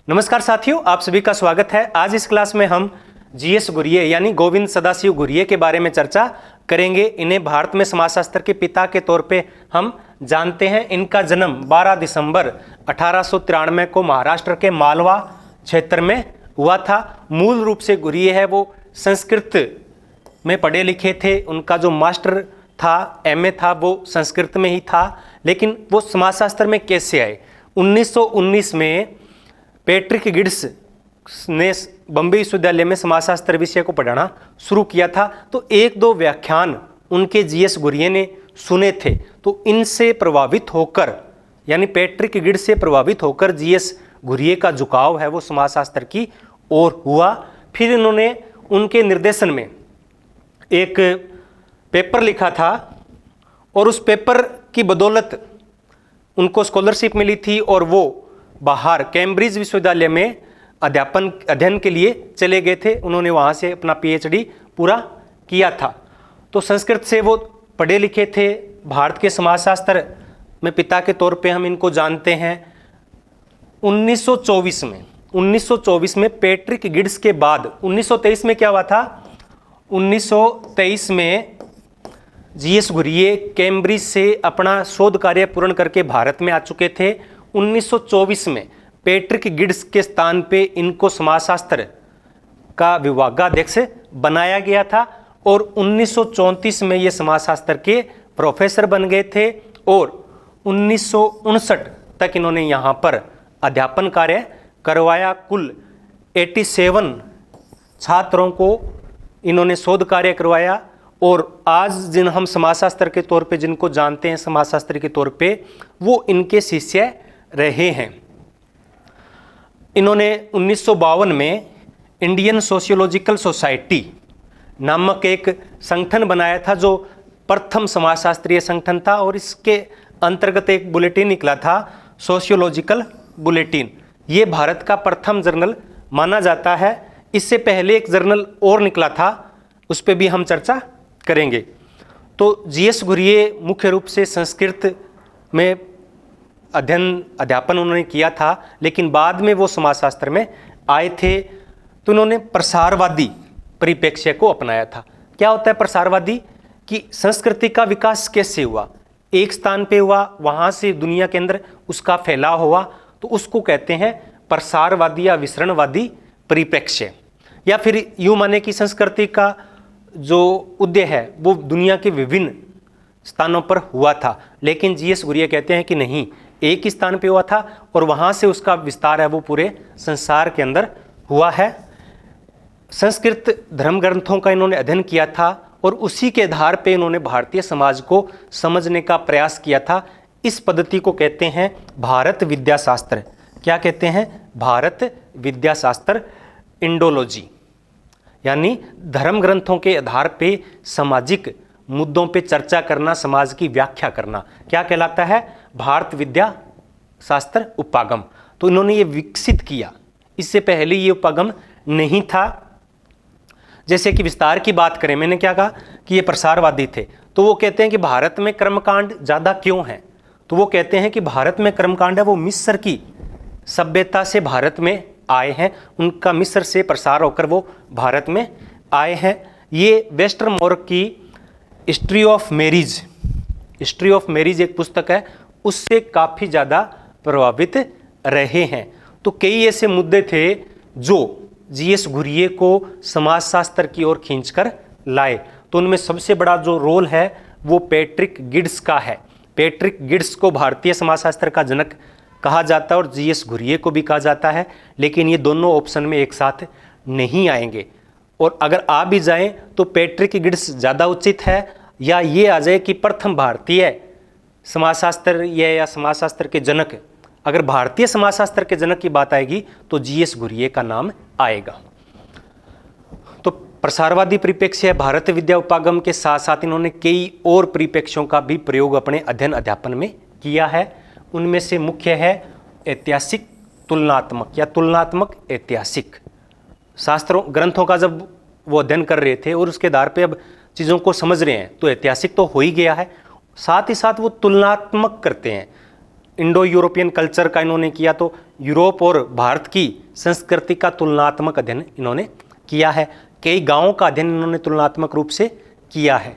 नमस्कार साथियों, आप सभी का स्वागत है। आज इस क्लास में हम जीएस घुरिये यानी गोविंद सदाशिव घुरिये के बारे में चर्चा करेंगे। इन्हें भारत में समाजशास्त्र के पिता के तौर पे हम जानते हैं। इनका जन्म 12 दिसंबर 1893 को महाराष्ट्र के मालवा क्षेत्र में हुआ था। मूल रूप से घुरिये है वो संस्कृत में पढ़े लिखे थे। उनका जो मास्टर था, एमए था, वो संस्कृत में ही था। लेकिन वो समाजशास्त्र में कैसे आए? 1919 में पैट्रिक गिड्स ने बम्बई विश्वविद्यालय में समाजशास्त्र विषय को पढ़ाना शुरू किया था। तो एक दो व्याख्यान उनके जीएस घुरिये ने सुने थे। तो इनसे प्रभावित होकर यानी पैट्रिक गिड्स से प्रभावित होकर जीएस घुरिये का झुकाव है वो समाजशास्त्र की ओर हुआ। फिर इन्होंने उनके निर्देशन में एक पेपर लिखा था और उस पेपर की बदौलत उनको स्कॉलरशिप मिली थी और वो बाहर कैम्ब्रिज विश्वविद्यालय में अध्ययन के लिए चले गए थे। उन्होंने वहाँ से अपना पीएचडी पूरा किया था। तो संस्कृत से वो पढ़े लिखे थे। भारत के समाजशास्त्र में पिता के तौर पे हम इनको जानते हैं। 1924 में पैट्रिक गिड्स के बाद 1923 में क्या हुआ था? 1923 में जीएस घुरिये कैम्ब्रिज से अपना शोध कार्य पूर्ण करके भारत में आ चुके थे। 1924 में पैट्रिक गिड्स के स्थान पे इनको समाजशास्त्र का विभागाध्यक्ष बनाया गया था और 1934 में ये समाजशास्त्र के प्रोफेसर बन गए थे और 1959 तक इन्होंने यहाँ पर अध्यापन कार्य करवाया। कुल 87 छात्रों को इन्होंने शोध कार्य करवाया और आज जिन हम समाजशास्त्र के तौर पे जिनको जानते हैं समाजशास्त्री के तौर पे, वो इनके शिष्य रहे हैं। इन्होंने 1952 में इंडियन सोशियोलॉजिकल सोसाइटी नामक एक संगठन बनाया था जो प्रथम समाजशास्त्रीय संगठन था और इसके अंतर्गत एक बुलेटिन निकला था, सोशियोलॉजिकल बुलेटिन। ये भारत का प्रथम जर्नल माना जाता है। इससे पहले एक जर्नल और निकला था, उस पर भी हम चर्चा करेंगे। तो जीएस घुरिये मुख्य रूप से संस्कृत में अध्यापन उन्होंने किया था, लेकिन बाद में वो समाजशास्त्र में आए थे। तो उन्होंने प्रसारवादी परिप्रेक्ष्य को अपनाया था। क्या होता है प्रसारवादी? कि संस्कृति का विकास कैसे हुआ, एक स्थान पे हुआ, वहाँ से दुनिया के अंदर उसका फैलाव हुआ, तो उसको कहते हैं प्रसारवादी या विसरणवादी परिप्रेक्ष्य। या फिर यूँ माने कि संस्कृति का जो उदय है वो दुनिया के विभिन्न स्थानों पर हुआ था, लेकिन जीएस घुरिये कहते हैं कि नहीं, एक ही स्थान पे हुआ था और वहाँ से उसका विस्तार है वो पूरे संसार के अंदर हुआ है। संस्कृत धर्म ग्रंथों का इन्होंने अध्ययन किया था और उसी के आधार पे इन्होंने भारतीय समाज को समझने का प्रयास किया था। इस पद्धति को कहते हैं भारत विद्याशास्त्र। क्या कहते हैं? भारत विद्याशास्त्र, इंडोलॉजी, यानी धर्म ग्रंथों के आधार पे सामाजिक मुद्दों पे चर्चा करना, समाज की व्याख्या करना, क्या कहलाता है? भारत विद्या शास्त्र उपागम। तो इन्होंने ये विकसित किया। इससे पहले ये उपागम नहीं था। जैसे कि विस्तार की बात करें, मैंने क्या कहा कि ये प्रसारवादी थे। तो वो कहते हैं कि भारत में कर्मकांड ज़्यादा क्यों है? तो वो कहते हैं कि भारत में कर्मकांड है वो मिस्र की सभ्यता से भारत में आए हैं, उनका मिस्र से प्रसार होकर वो भारत में आए हैं। ये वेस्टरमोर की हिस्ट्री ऑफ मैरिज एक पुस्तक है, उससे काफ़ी ज़्यादा प्रभावित रहे हैं। तो कई ऐसे मुद्दे थे जो जीएस घुरिये को समाजशास्त्र की ओर खींचकर लाए। तो उनमें सबसे बड़ा जो रोल है वो पैट्रिक गिड्स का है। पैट्रिक गिड्स को भारतीय समाजशास्त्र का जनक कहा जाता है और जीएस घुरिये को भी कहा जाता है, लेकिन ये दोनों ऑप्शन में एक साथ नहीं आएंगे। और अगर आ भी जाएं तो पैट्रिक गिड्स ज़्यादा उचित है, या ये आ जाए कि प्रथम भारतीय समाजशास्त्र या समाजशास्त्र के जनक, अगर भारतीय समाजशास्त्र के जनक की बात आएगी तो जीएस घुरिये का नाम आएगा। तो प्रसारवादी परिप्रेक्ष्य, भारत विद्या उपागम के साथ साथ इन्होंने कई और परिप्रेक्ष्यों का भी प्रयोग अपने अध्ययन अध्यापन में किया है। उनमें से मुख्य है ऐतिहासिक तुलनात्मक या तुलनात्मक ऐतिहासिक शास्त्रों ग्रंथों का जब वो अध्ययन कर रहे थे और उसके आधार पे अब चीज़ों को समझ रहे हैं, तो ऐतिहासिक तो हो ही गया है, साथ ही साथ वो तुलनात्मक करते हैं। इंडो यूरोपियन कल्चर का इन्होंने किया, तो यूरोप और भारत की संस्कृति का तुलनात्मक अध्ययन इन्होंने किया है। कई गांवों का अध्ययन इन्होंने तुलनात्मक रूप से किया है।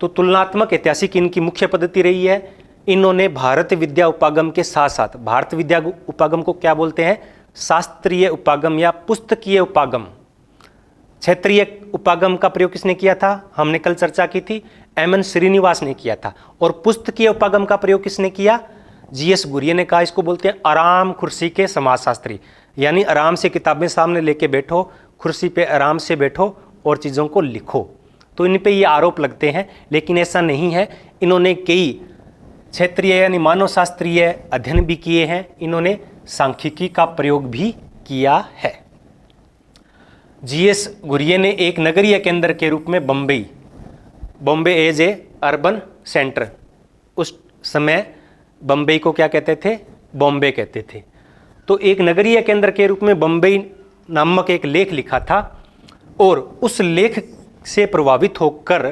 तो तुलनात्मक ऐतिहासिक इनकी मुख्य पद्धति रही है। इन्होंने भारत विद्या उपागम के साथ साथ, भारत विद्या उपागम को क्या बोलते हैं, शास्त्रीय उपागम या पुस्तकीय उपागम। क्षेत्रीय उपागम का प्रयोग किसने किया था, हमने कल चर्चा की थी, एम एन श्रीनिवास ने किया था। और पुस्तकीय उपागम का प्रयोग किसने किया, जीएस गुरिये ने कहा। इसको बोलते हैं आराम कुर्सी के समाजशास्त्री, यानी आराम से किताबें सामने लेके बैठो, कुर्सी पे आराम से बैठो और चीज़ों को लिखो। तो इन पे ये आरोप लगते हैं, लेकिन ऐसा नहीं है। इन्होंने कई क्षेत्रीय यानी मानव शास्त्रीय अध्ययन भी किए हैं। इन्होंने सांख्यिकी का प्रयोग भी किया है। जीएस गुरिये ने एक नगरीय केंद्र के रूप में Bombay as a urban centre, उस समय बम्बई को क्या कहते थे, बॉम्बे कहते थे। तो एक नगरीय केंद्र के रूप में बम्बई नामक एक लेख लिखा था, और उस लेख से प्रभावित होकर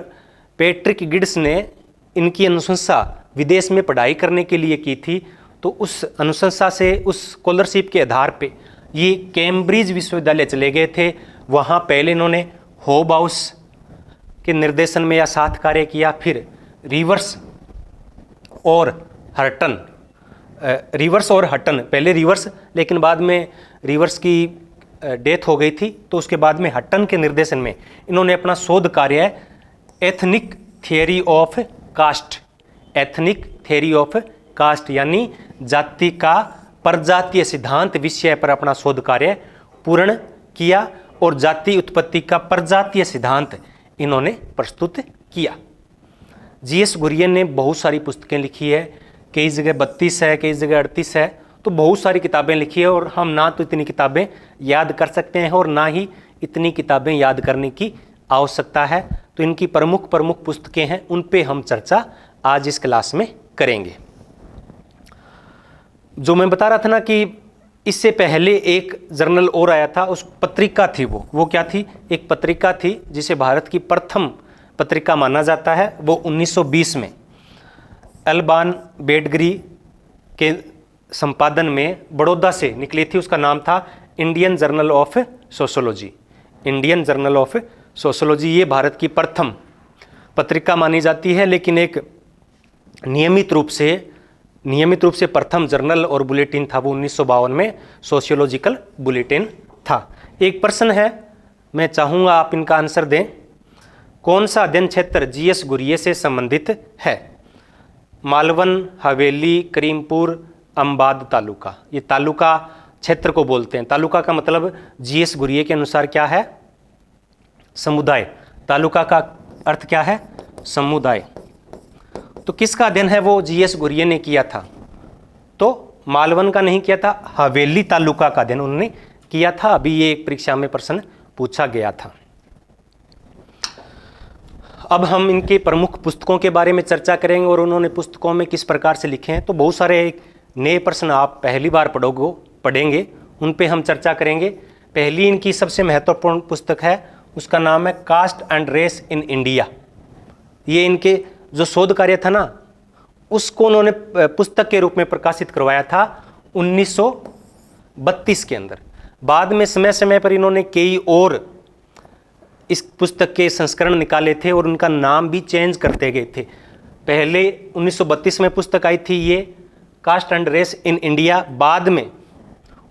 पैट्रिक गिड्स ने इनकी अनुशंसा विदेश में पढ़ाई करने के लिए की थी। तो उस अनुशंसा से, उस स्कॉलरशिप के आधार पे ये कैम्ब्रिज विश्वविद्यालय चले गए थे। वहाँ पहले इन्होंने होबाउस के निर्देशन में या साथ कार्य किया, फिर रिवर्स और हटन, पहले रिवर्स, लेकिन बाद में रिवर्स की डेथ हो गई थी, तो उसके बाद में हटन के निर्देशन में इन्होंने अपना शोध कार्य एथनिक थियरी ऑफ कास्ट यानी जाति का परजातीय सिद्धांत विषय पर अपना शोध कार्य पूर्ण किया, और जाति उत्पत्ति का परजातीय सिद्धांत इन्होंने प्रस्तुत किया। जीएस गुरिये ने बहुत सारी पुस्तकें लिखी है, कई जगह 32 है, कई जगह 38 है, तो बहुत सारी किताबें लिखी है। और हम ना तो इतनी किताबें याद कर सकते हैं और ना ही इतनी किताबें याद करने की आवश्यकता है। तो इनकी प्रमुख पुस्तकें हैं, उन पे हम चर्चा आज इस क्लास में करेंगे। जो मैं बता रहा था ना कि इससे पहले एक जर्नल और आया था, उस पत्रिका थी वो क्या थी, एक पत्रिका थी जिसे भारत की प्रथम पत्रिका माना जाता है। वो 1920 में अल्बान बेडगरी के संपादन में बड़ौदा से निकली थी। उसका नाम था इंडियन जर्नल ऑफ सोशोलॉजी। ये भारत की प्रथम पत्रिका मानी जाती है, लेकिन एक नियमित रूप से प्रथम जर्नल और बुलेटिन था वो 1952 में सोशियोलॉजिकल बुलेटिन था। एक प्रश्न है, मैं चाहूँगा आप इनका आंसर दें। कौन सा अध्ययन क्षेत्र जीएस गुरिये से संबंधित है? मालवन, हवेली, करीमपुर, अम्बाद तालुका। ये तालुका क्षेत्र को बोलते हैं। तालुका का मतलब जीएस गुरिये के अनुसार क्या है, समुदाय। तालुका का अर्थ क्या है, समुदाय। तो किसका अध्ययन है वो जीएस गुरिये ने किया था? तो मालवन का नहीं किया था, हवेली तालुका का अध्ययन उन्होंने किया था। अभी ये एक परीक्षा में प्रश्न पूछा गया था। अब हम इनके प्रमुख पुस्तकों के बारे में चर्चा करेंगे और उन्होंने पुस्तकों में किस प्रकार से लिखे हैं। तो बहुत सारे नए प्रश्न आप पहली बार पढ़ेंगे, उन पे हम चर्चा करेंगे। पहली इनकी सबसे महत्वपूर्ण पुस्तक है, उसका नाम है caste and race in India. ये इनके जो शोध कार्य था ना, उसको उन्होंने पुस्तक के रूप में प्रकाशित करवाया था 1932 के अंदर। बाद में समय समय पर इन्होंने कई और इस पुस्तक के संस्करण निकाले थे और उनका नाम भी चेंज करते गए थे। पहले 1932 में पुस्तक आई थी ये caste and race in India. बाद में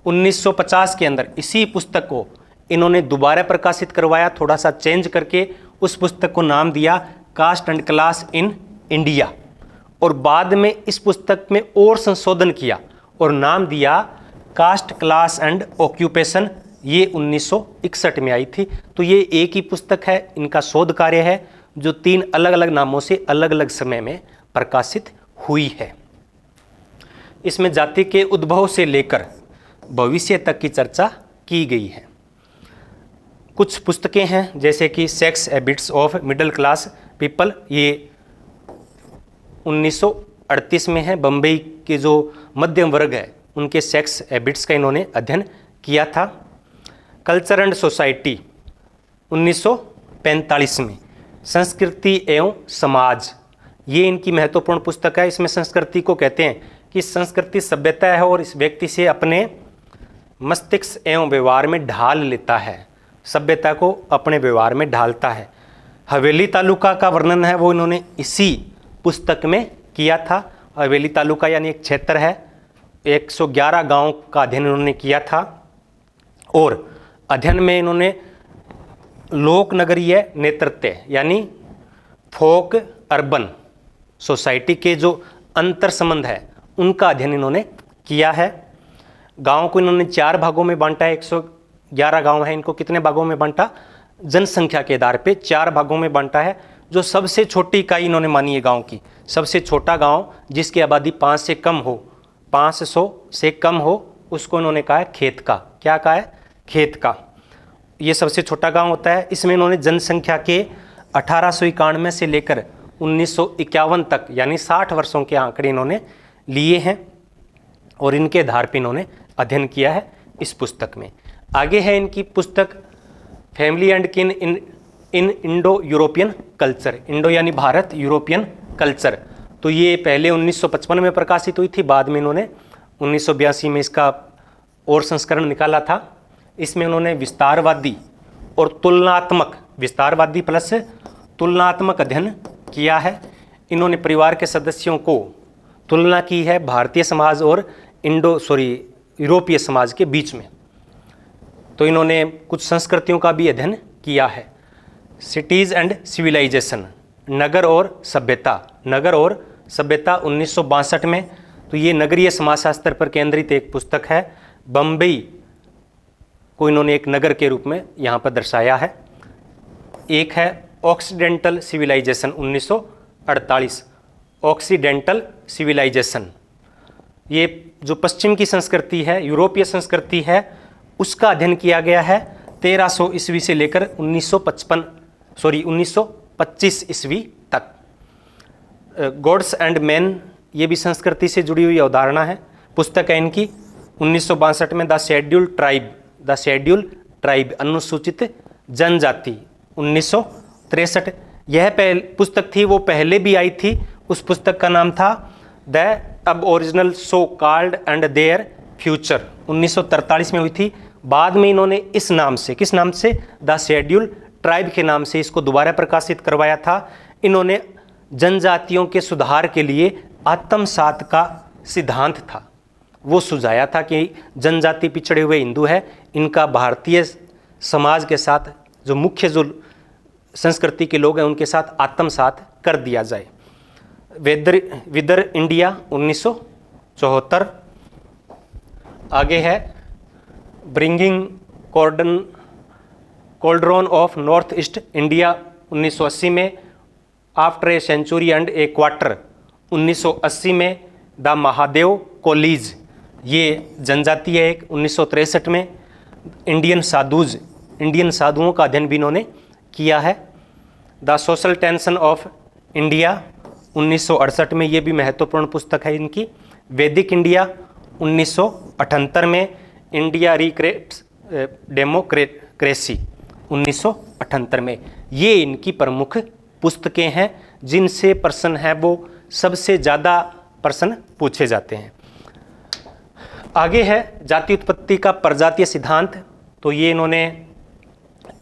1950 के अंदर इसी पुस्तक को इन्होंने दोबारा प्रकाशित करवाया, थोड़ा सा चेंज करके उस पुस्तक को नाम दिया caste and class in India. और बाद में इस पुस्तक में और संशोधन किया और नाम दिया कास्ट क्लास एंड ऑक्यूपेशन। ये 1961 में आई थी। तो ये एक ही पुस्तक है, इनका शोध कार्य है, जो 3 अलग अलग नामों से अलग अलग समय में प्रकाशित हुई है। इसमें जाति के उद्भव से लेकर भविष्य तक की चर्चा की गई है। कुछ पुस्तकें हैं जैसे कि sex habits of middle class people, ये 1938 में है। बम्बई के जो मध्यम वर्ग है उनके सेक्स हैबिट्स का इन्होंने अध्ययन किया था। कल्चर एंड सोसाइटी 1945 में। संस्कृति एवं समाज, ये इनकी महत्वपूर्ण पुस्तक है। इसमें संस्कृति को कहते हैं कि संस्कृति सभ्यता है और इस व्यक्ति से अपने मस्तिष्क एवं व्यवहार में ढाल लेता है, सभ्यता को अपने व्यवहार में ढालता है। हवेली तालुका का वर्णन है वो इन्होंने इसी पुस्तक में किया था। हवेली तालुका यानी एक क्षेत्र है, 111 गांव का अध्ययन इन्होंने किया था और अध्ययन में इन्होंने लोक नगरीय नेतृत्व यानी फोक अर्बन सोसाइटी के जो अंतर संबंध है उनका अध्ययन इन्होंने किया है। गांव को इन्होंने 4 भागों में बांटा है, 111 गांव है, इनको कितने भागों में बांटा, जनसंख्या के आधार पे 4 भागों में बांटा है। जो सबसे छोटी इकाई इन्होंने मानी है गांव की, सबसे छोटा गांव जिसकी आबादी 500 से कम हो उसको इन्होंने कहा है खेत का। क्या कहा है? खेत का। ये सबसे छोटा गांव होता है। इसमें इन्होंने जनसंख्या के 1891 से लेकर 1951 तक यानी 60 वर्षों के आंकड़े इन्होंने लिए हैं और इनके आधार पर इन्होंने अध्ययन किया है इस पुस्तक में। आगे है इनकी पुस्तक फैमिली एंड किन इन इंडो यूरोपियन कल्चर। इंडो यानी भारत, यूरोपियन कल्चर। तो ये पहले 1955 में प्रकाशित हुई थी, बाद में इन्होंने 1982 में इसका और संस्करण निकाला था। इसमें उन्होंने विस्तारवादी और तुलनात्मक, विस्तारवादी प्लस तुलनात्मक अध्ययन किया है। इन्होंने परिवार के सदस्यों को तुलना की है भारतीय समाज और यूरोपीय समाज के बीच में। तो इन्होंने कुछ संस्कृतियों का भी अध्ययन किया है। सिटीज़ एंड सिविलाइजेशन, नगर और सभ्यता, नगर और सभ्यता 1962 में। तो ये नगरीय समाजशास्त्र पर केंद्रित एक पुस्तक है। बम्बई को इन्होंने एक नगर के रूप में यहाँ पर दर्शाया है। एक है ऑक्सीडेंटल सिविलाइजेशन 1948, ऑक्सीडेंटल सिविलाइजेशन, ये जो पश्चिम की संस्कृति है, यूरोपीय संस्कृति है, उसका अध्ययन किया गया है 1300 ईस्वी से लेकर 1925 ईस्वी तक। गॉड्स एंड मैन, ये भी संस्कृति से जुड़ी हुई अवधारणा है। पुस्तक है इनकी 1962 में द शेड्यूल ट्राइब अनुसूचित जनजाति 1963। यह पुस्तक थी, वो पहले भी आई थी। उस पुस्तक का नाम था द अब original so called and their future, 1943 में हुई थी। बाद में इन्होंने इस नाम से, किस नाम से, द शेड्यूल ट्राइब के नाम से इसको दोबारा प्रकाशित करवाया था। इन्होंने जनजातियों के सुधार के लिए आत्मसात का सिद्धांत था, वो सुझाया था कि जनजाति पिछड़े हुए हिंदू है, इनका भारतीय समाज के साथ जो मुख्य जो संस्कृति के लोग हैं उनके साथ आत्मसात कर दिया जाए। Whether India 1974। आगे है bringing cauldron of North East India 1980 में। After a century and a quarter 1980 में। द महादेव कॉलेज, ये जनजाति है एक, 1963 में। इंडियन साधुओं का अध्ययन भी इन्होंने किया है। The social tension of India 1968 में, ये भी महत्वपूर्ण पुस्तक है इनकी। वैदिक इंडिया 1978 में। इंडिया रिक्रिएट्स डेमोक्रेसी 1978 में। ये इनकी प्रमुख पुस्तकें हैं जिनसे प्रश्न है वो सबसे ज़्यादा प्रश्न पूछे जाते हैं। आगे है जाति उत्पत्ति का प्रजातीय सिद्धांत। तो ये इन्होंने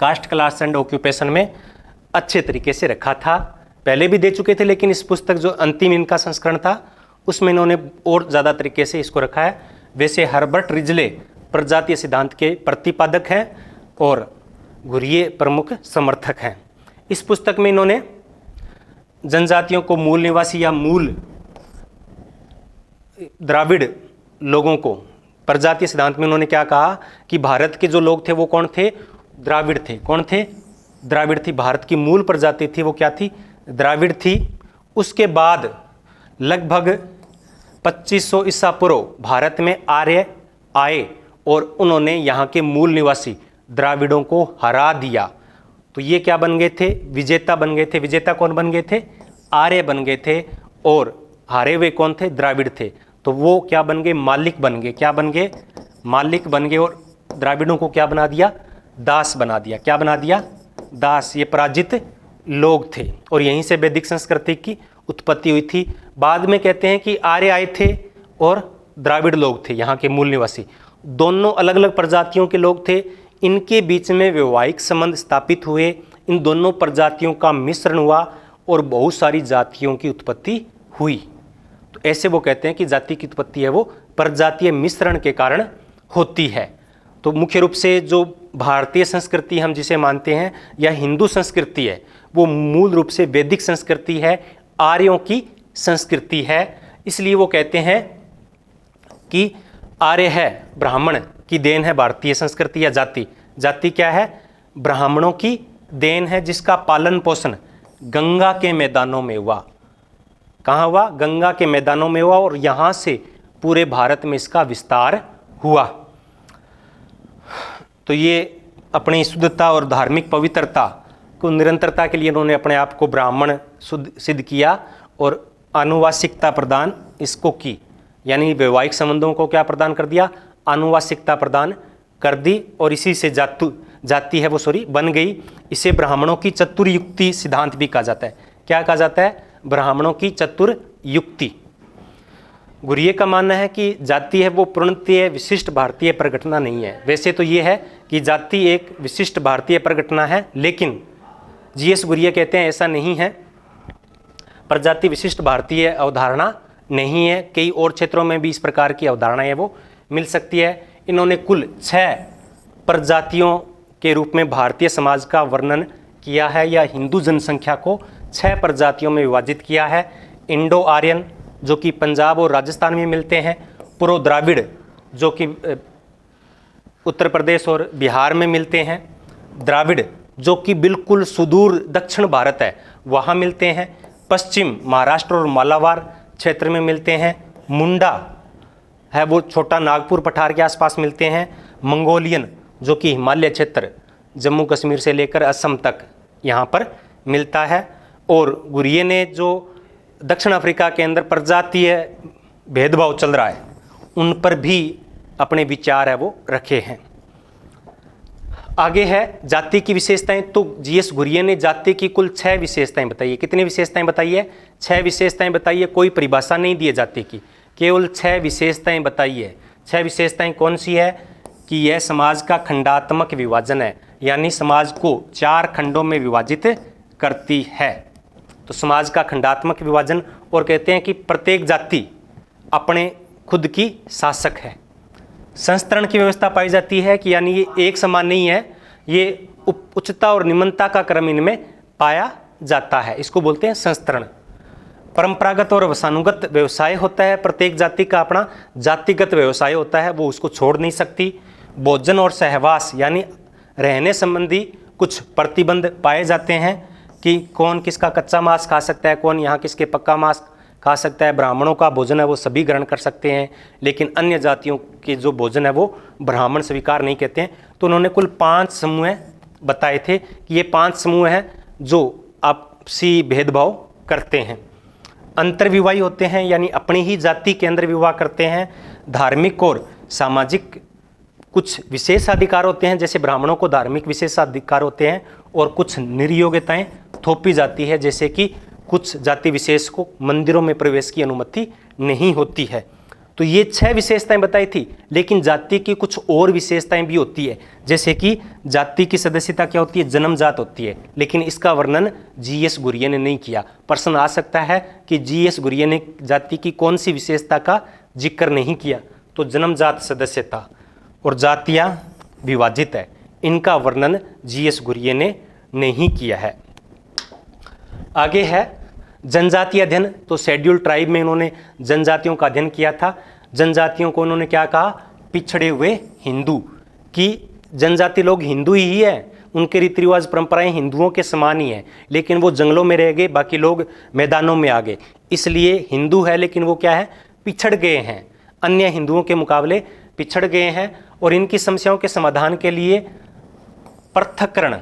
कास्ट, क्लास एंड ऑक्यूपेशन में अच्छे तरीके से रखा था, पहले भी दे चुके थे, लेकिन इस पुस्तक जो अंतिम इनका संस्करण था उसमें इन्होंने और ज़्यादा तरीके से इसको रखा है। वैसे हर्बर्ट रिजले प्रजातीय सिद्धांत के प्रतिपादक हैं और घुरिये प्रमुख समर्थक हैं। इस पुस्तक में इन्होंने जनजातियों को मूल निवासी या मूल द्राविड़ लोगों को, प्रजातीय सिद्धांत में उन्होंने क्या कहा कि भारत के जो लोग थे वो कौन थे? द्राविड़ थे। कौन थे? द्राविड़ थी। भारत की मूल प्रजाति थी वो क्या थी? द्राविड़ थी। उसके बाद लगभग 2500 ईसा पूर्व भारत में आर्य आए और उन्होंने यहाँ के मूल निवासी द्राविड़ों को हरा दिया। तो ये क्या बन गए थे? विजेता बन गए थे। विजेता कौन बन गए थे? आर्य बन गए थे। और हारे हुए कौन थे? द्राविड़ थे। तो वो क्या बन गए? मालिक बन गए। क्या बन गए? मालिक बन गए। और द्राविड़ों को क्या बना दिया? दास बना दिया। क्या बना दिया? दास। ये पराजित लोग थे और यहीं से वैदिक संस्कृति की उत्पत्ति हुई थी। बाद में कहते हैं कि आर्य आए थे और द्राविड़ लोग थे, यहाँ के मूल निवासी। दोनों अलग अलग प्रजातियों के लोग थे। इनके बीच में वैवाहिक संबंध स्थापित हुए, इन दोनों प्रजातियों का मिश्रण हुआ और बहुत सारी जातियों की उत्पत्ति हुई। तो ऐसे वो कहते हैं कि जाति की उत्पत्ति है वो प्रजातीय मिश्रण के कारण होती है। तो मुख्य रूप से जो भारतीय संस्कृति हम जिसे मानते हैं या हिंदू संस्कृति है, वो मूल रूप से वैदिक संस्कृति है, आर्यों की संस्कृति है। इसलिए वो कहते हैं कि आर्य है, ब्राह्मण की देन है भारतीय संस्कृति या जाति। जाति क्या है? ब्राह्मणों की देन है, जिसका पालन पोषण गंगा के मैदानों में हुआ। कहाँ हुआ? गंगा के मैदानों में हुआ और यहाँ से पूरे भारत में इसका विस्तार हुआ। तो ये अपनी शुद्धता और धार्मिक पवित्रता को निरंतरता के लिए उन्होंने अपने आप को ब्राह्मण सिद्ध किया और आनुवांशिकता प्रदान इसको की, यानी वैवाहिक संबंधों को क्या प्रदान कर दिया? आनुवांशिकता प्रदान कर दी और इसी से जाति है वो बन गई। इसे ब्राह्मणों की चतुर्युक्ति सिद्धांत भी कहा जाता है। क्या कहा जाता है? ब्राह्मणों की चतुर्युक्ति। गुरिये का मानना है कि जाति है वो पूर्णतः विशिष्ट भारतीय प्रघटना नहीं है। वैसे तो ये है कि जाति एक विशिष्ट भारतीय प्रघटना है, लेकिन जीएस गुरिये कहते हैं ऐसा नहीं है। प्रजाति विशिष्ट भारतीय अवधारणा नहीं है। कई और क्षेत्रों में भी इस प्रकार की अवधारणाएं वो मिल सकती है। इन्होंने कुल 6 प्रजातियों के रूप में भारतीय समाज का वर्णन किया है, या हिंदू जनसंख्या को 6 प्रजातियों में विभाजित किया है। इंडो आर्यन जो कि पंजाब और राजस्थान में मिलते हैं, पूर्व द्राविड़ जो कि उत्तर प्रदेश और बिहार में मिलते हैं, द्राविड़ जो कि बिल्कुल सुदूर दक्षिण भारत है वहाँ मिलते हैं, पश्चिम महाराष्ट्र और मालाबार क्षेत्र में मिलते हैं, मुंडा है वो छोटा नागपुर पठार के आसपास मिलते हैं, मंगोलियन जो कि हिमालय क्षेत्र जम्मू कश्मीर से लेकर असम तक यहाँ पर मिलता है। और गुरिये ने जो दक्षिण अफ्रीका के अंदर प्रजातीय भेदभाव चल रहा है उन पर भी अपने विचार है वो रखे हैं। आगे है जाति की विशेषताएं। तो जीएस गुरिये ने जाति की कुल 6 विशेषताएं बताई है। कितनी विशेषताएं बताई है? 6 विशेषताएं बताई है। कोई परिभाषा नहीं दी है जाति की, केवल 6 विशेषताएं बताई है। 6 विशेषताएं कौन सी है? कि यह समाज का खंडात्मक विभाजन है, यानी समाज को 4 खंडों में विभाजित करती है। तो समाज का खंडात्मक विभाजन, और कहते हैं कि प्रत्येक जाति अपने खुद की शासक है। संस्तरण की व्यवस्था पाई जाती है कि यानी ये एक समान नहीं है, ये उच्चता और निम्नता का क्रम इनमें पाया जाता है, इसको बोलते हैं संस्तरण। परंपरागत और वंशानुगत व्यवसाय होता है, प्रत्येक जाति का अपना जातिगत व्यवसाय होता है, वो उसको छोड़ नहीं सकती। भोजन और सहवास यानी रहने संबंधी कुछ प्रतिबंध पाए जाते हैं कि कौन किसका कच्चा मांस खा सकता है, कौन यहाँ किसके पक्का मांस खा सकता है। ब्राह्मणों का भोजन है वो सभी ग्रहण कर सकते हैं, लेकिन अन्य जातियों के जो भोजन है वो ब्राह्मण स्वीकार नहीं कहते हैं। तो उन्होंने कुल 5 समूह बताए थे कि ये 5 समूह हैं जो आपसी भेदभाव करते हैं। अंतर्विवाही होते हैं, यानी अपनी ही जाति के अंदर विवाह करते हैं। धार्मिक और सामाजिक कुछ विशेषाधिकार होते हैं, जैसे ब्राह्मणों को धार्मिक विशेषाधिकार होते हैं, और कुछ निर्योग्यताएं थोपी जाती है, जैसे कि कुछ जाति विशेष को मंदिरों में प्रवेश की अनुमति नहीं होती है। तो ये 6 विशेषताएं बताई थी, लेकिन जाति की कुछ और विशेषताएं भी होती है, जैसे कि जाति की सदस्यता क्या होती है? जन्मजात होती है, लेकिन इसका वर्णन जीएस गुरिये ने नहीं किया। प्रश्न आ सकता है कि जीएस गुरिये ने जाति की कौन सी विशेषता का जिक्र नहीं किया? तो जन्मजात सदस्यता और जातियां विभाजित है, इनका वर्णन जीएस गुरिये ने नहीं किया है। आगे है जनजातीय अध्ययन। तो शेड्यूल ट्राइब में इन्होंने जनजातियों का अध्ययन किया था। जनजातियों को उन्होंने क्या कहा? पिछड़े हुए हिंदू। कि जनजाति लोग हिंदू ही है, उनके रीति रिवाज परंपराएं हिंदुओं के समान ही हैं, लेकिन वो जंगलों में रह गए, बाकी लोग मैदानों में आ गए, इसलिए हिंदू है लेकिन वो क्या है? पिछड़ गए हैं, अन्य हिंदुओं के मुकाबले पिछड़ गए हैं। और इनकी समस्याओं के समाधान के लिए पृथक्करण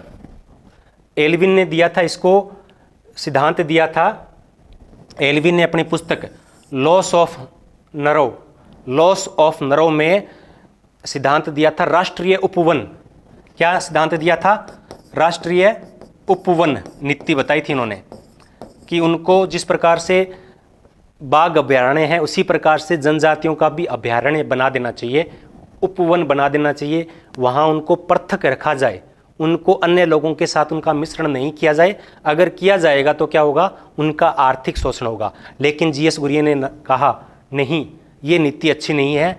एल्विन ने दिया था, इसको सिद्धांत दिया था एल्विन ने अपनी पुस्तक लॉस ऑफ नरो में सिद्धांत दिया था राष्ट्रीय उपवन। क्या सिद्धांत दिया था? राष्ट्रीय उपवन नीति बताई थी इन्होंने कि उनको जिस प्रकार से बाघ अभयारण्य है उसी प्रकार से जनजातियों का भी अभयारण्य बना देना चाहिए, उपवन बना देना चाहिए। वहाँ उनको पृथक रखा जाए, उनको अन्य लोगों के साथ उनका मिश्रण नहीं किया जाए। अगर किया जाएगा तो क्या होगा, उनका आर्थिक शोषण होगा। लेकिन जीएस गुरिये ने कहा नहीं, ये नीति अच्छी नहीं है,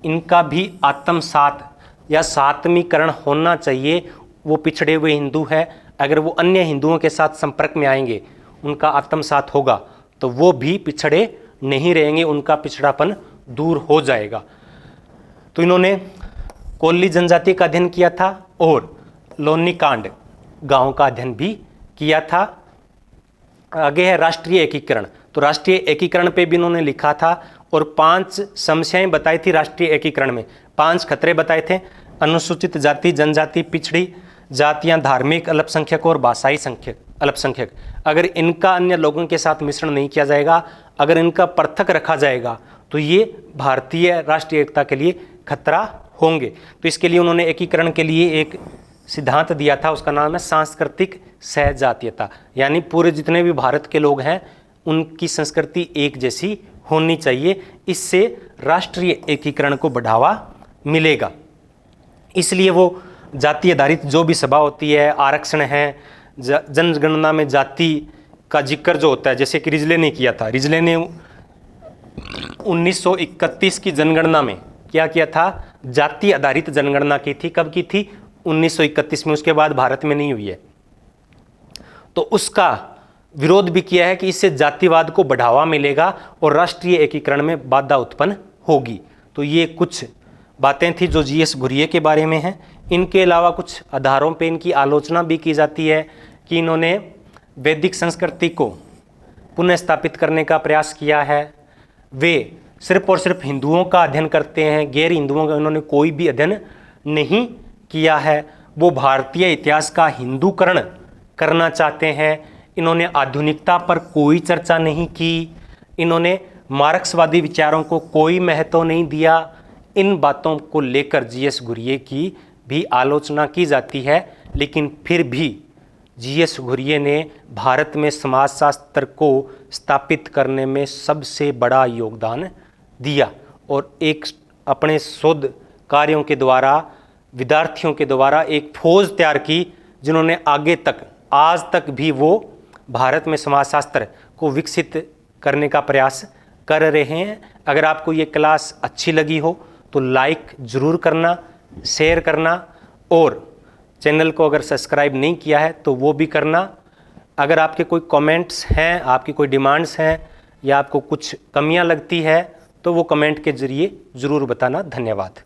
इनका भी आत्मसात या सात्मीकरण होना चाहिए। वो पिछड़े हुए हिंदू है, अगर वो अन्य हिंदुओं के साथ संपर्क में आएंगे, उनका आत्मसात होगा तो वो भी पिछड़े नहीं रहेंगे, उनका पिछड़ापन दूर हो जाएगा। तो इन्होंने कोल्ली जनजाति का अध्ययन किया था और लोनी कांड गांव का अध्ययन भी किया था। आगे है राष्ट्रीय एकीकरण। तो राष्ट्रीय एकीकरण पे भी इन्होंने लिखा था और 5 समस्याएं बताई थी राष्ट्रीय एकीकरण में, 5 खतरे बताए थे। अनुसूचित जाति, जनजाति, पिछड़ी जातियां, धार्मिक अल्पसंख्यक और भाषाई अल्पसंख्यक, अगर इनका अन्य लोगों के साथ मिश्रण नहीं किया जाएगा, अगर इनका पृथक रखा जाएगा तो ये भारतीय राष्ट्रीय एकता के लिए खतरा होंगे। तो इसके लिए उन्होंने एकीकरण के लिए एक सिद्धांत दिया था, उसका नाम है सांस्कृतिक सहजातीयता, यानी पूरे जितने भी भारत के लोग हैं उनकी संस्कृति एक जैसी होनी चाहिए। इससे राष्ट्रीय एकीकरण को बढ़ावा मिलेगा। इसलिए वो जाति आधारित जो भी सभा होती है, आरक्षण है, जनगणना में जाति का जिक्र जो होता है, जैसे कि रिजले ने किया था। रिजले ने 1931 की जनगणना में क्या किया था, जाति आधारित जनगणना की थी। कब की थी, 1931 में, उसके बाद भारत में नहीं हुई है। तो उसका विरोध भी किया है कि इससे जातिवाद को बढ़ावा मिलेगा और राष्ट्रीय एकीकरण में बाधा उत्पन्न होगी। तो ये कुछ बातें थी जो जीएस गुरिये के बारे में हैं। इनके अलावा कुछ आधारों पे इनकी आलोचना भी की जाती है कि इन्होंने वैदिक संस्कृति को पुनः स्थापित करने का प्रयास किया है। वे सिर्फ और सिर्फ हिंदुओं का अध्ययन करते हैं, गैर हिंदुओं का इन्होंने कोई भी अध्ययन नहीं किया है। वो भारतीय इतिहास का हिंदूकरण करना चाहते हैं। इन्होंने आधुनिकता पर कोई चर्चा नहीं की, इन्होंने मार्क्सवादी विचारों को कोई महत्व नहीं दिया। इन बातों को लेकर जीएस गुरिये की भी आलोचना की जाती है, लेकिन फिर भी जीएस गुरिये ने भारत में समाजशास्त्र को स्थापित करने में सबसे बड़ा योगदान दिया और एक अपने शोध कार्यों के द्वारा, विद्यार्थियों के द्वारा एक फौज तैयार की, जिन्होंने आगे तक, आज तक भी वो भारत में समाजशास्त्र को विकसित करने का प्रयास कर रहे हैं। अगर आपको ये क्लास अच्छी लगी हो तो लाइक ज़रूर करना, शेयर करना और चैनल को अगर सब्सक्राइब नहीं किया है तो वो भी करना। अगर आपके कोई कमेंट्स हैं, आपकी कोई डिमांड्स हैं या आपको कुछ कमियां लगती है तो वो कमेंट के ज़रिए ज़रूर बताना। धन्यवाद।